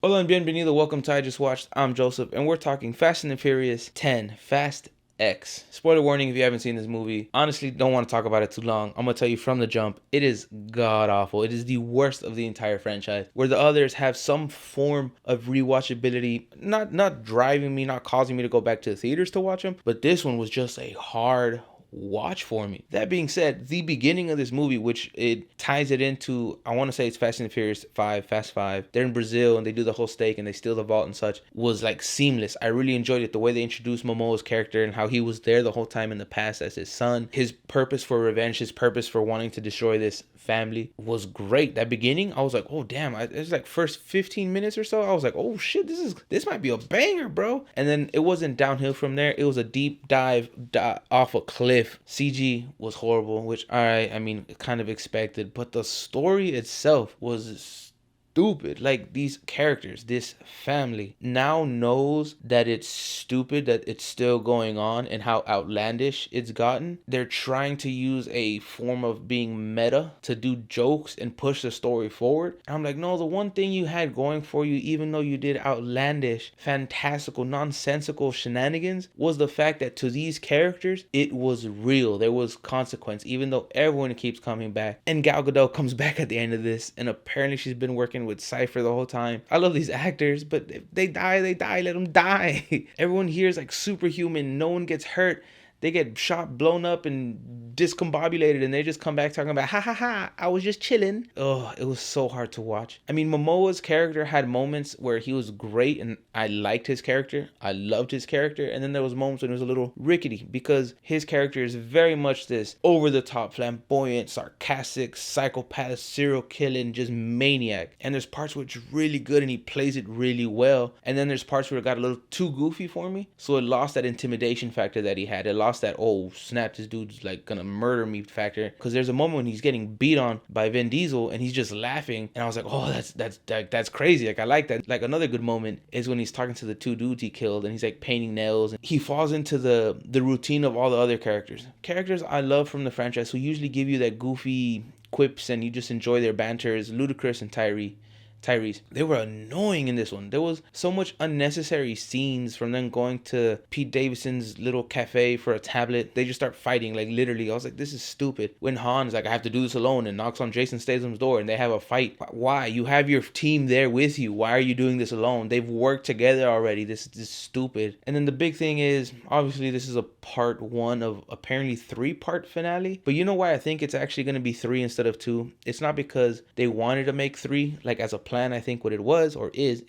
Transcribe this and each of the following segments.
Hola and bienvenido, welcome to I Just Watched. I'm Joseph, and we're talking Fast and the Furious 10, Fast X. Spoiler warning if you haven't seen this movie. Honestly, don't want to talk about it too long. I'm going to tell you from the jump, it is god awful. It is the worst of the entire franchise, where the others have some form of rewatchability, not driving me, not causing me to go back to the theaters to watch them, but this one was just a hard watch for me. That being said, the beginning of this movie, which it ties it into, I want to say it's Fast and the Furious 5, Fast 5. They're in Brazil and they do the whole stake and they steal the vault and such, was like seamless. I really enjoyed it. The way they introduced Momoa's character and how he was there the whole time in the past as his son. His purpose for revenge, his purpose for wanting to destroy this family was great. That beginning, I was like, oh damn, it was like first 15 minutes or so, I was like, oh shit, this might be a banger, bro. And then it wasn't downhill from there. It was a deep dive off a cliff. CG was horrible, which I mean kind of expected, but the story itself was stupid. Like, these characters, this family now knows that it's stupid that it's still going on and how outlandish it's gotten. They're trying to use a form of being meta to do jokes and push the story forward. And I'm like, no, the one thing you had going for you, even though you did outlandish, fantastical, nonsensical shenanigans, was the fact that to these characters it was real. There was consequence, even though everyone keeps coming back. And Gal Gadot comes back at the end of this, and apparently she's been working with Cypher the whole time. I love these actors, but if they die, they die. Let them die. Everyone here is like superhuman. No one gets hurt. They get shot, blown up, and discombobulated, and they just come back talking about, ha ha ha, I was just chilling. Oh, it was so hard to watch. I mean, Momoa's character had moments where he was great, and I liked his character. I loved his character, and then there was moments when it was a little rickety, because his character is very much this over-the-top, flamboyant, sarcastic, psychopath, serial killing, just maniac. And there's parts where it's really good, and he plays it really well. And then there's parts where it got a little too goofy for me, so it lost that intimidation factor that he had. It lost that, oh snap, this dude's like gonna murder me factor. Because there's a moment when he's getting beat on by Vin Diesel and he's just laughing, and I was like, oh, that's crazy. Like, I like that. Like, another good moment is when he's talking to the two dudes he killed, and he's like painting nails, and he falls into the routine of all the other characters I love from the franchise, who usually give you that goofy quips and you just enjoy their banter, is Ludacris and Tyrese. They were annoying in this one. There was so much unnecessary scenes, from them going to Pete Davidson's little cafe for a tablet. They just start fighting, like, literally. I was like, this is stupid. When Han's like, I have to do this alone, and knocks on Jason Statham's door, and they have a fight. Why? You have your team there with you. Why are you doing this alone? They've worked together already. This is stupid. And then the big thing is, obviously, this is a part one of apparently 3-part finale. But you know why I think it's actually going to be 3 instead of 2? It's not because they wanted to make 3, like, as a plan. I think what it was, or is,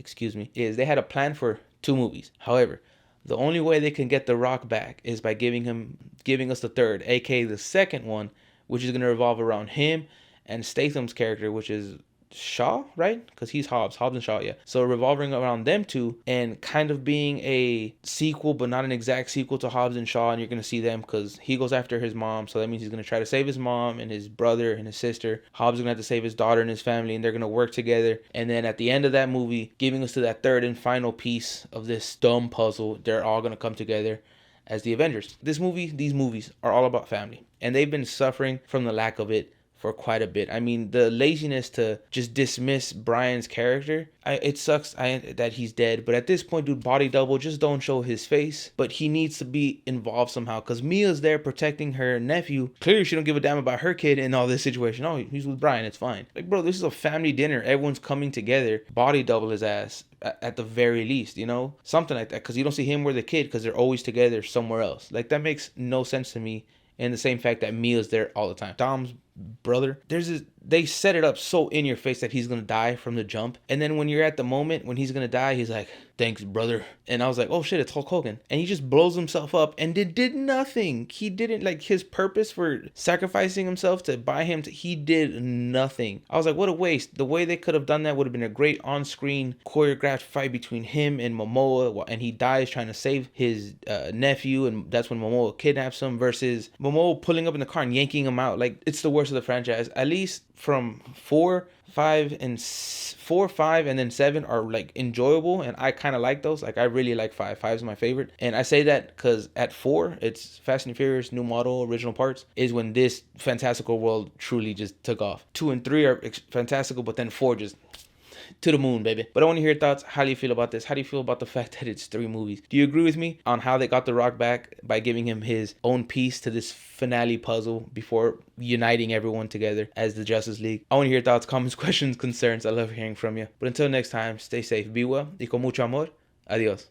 is they had a plan for 2 movies. However, the only way they can get The Rock back is by giving us the third, aka the second one, which is going to revolve around him and Statham's character, which is Shaw, right? Because he's Hobbs and Shaw, yeah. So revolving around them two and kind of being a sequel, but not an exact sequel to Hobbs and Shaw. And you're going to see them because he goes after his mom. So that means he's going to try to save his mom and his brother and his sister. Hobbs is going to have to save his daughter and his family, and they're going to work together. And then at the end of that movie, giving us to that third and final piece of this dumb puzzle, they're all going to come together as the Avengers. These movies are all about family, and they've been suffering from the lack of it for quite a bit. I mean, the laziness to just dismiss Brian's character, it sucks that he's dead, but at this point, dude, body double, just don't show his face. But he needs to be involved somehow, because Mia's there protecting her nephew. Clearly she don't give a damn about her kid in all this situation. Oh, he's with Brian, it's fine. Like, bro, this is a family dinner, everyone's coming together. Body double his ass at the very least, you know, something like that, because you don't see him or the kid because they're always together somewhere else. Like, that makes no sense to me. And the same fact that Mia's there all the time. Dom's brother, they set it up so in your face that he's gonna die from the jump, and then when you're at the moment when he's gonna die, he's like, thanks, brother. And I was like, oh shit, it's Hulk Hogan. And he just blows himself up and did nothing. He didn't, like, his purpose for sacrificing himself to buy him, he did nothing. I was like, what a waste. The way they could have done that would have been a great on-screen choreographed fight between him and Momoa, and he dies trying to save his nephew, and that's when Momoa kidnaps him, versus Momoa pulling up in the car and yanking him out. Like, it's the worst of the franchise. At least from 4, 5, and 7 are like enjoyable, and I kind of like those. Like, I really like 5. 5 is my favorite, and I say that because at 4, it's Fast and Furious new model original parts, is when this fantastical world truly just took off. 2 and 3 are fantastical, but then 4 just to the moon, baby. But I want to hear your thoughts. How do you feel about this? How do you feel about the fact that it's 3 movies? Do you agree with me on how they got The Rock back by giving him his own piece to this finale puzzle before uniting everyone together as the Justice League? I want to hear your thoughts, comments, questions, concerns. I love hearing from you. But until next time, stay safe, be well, y con mucho amor. Adios.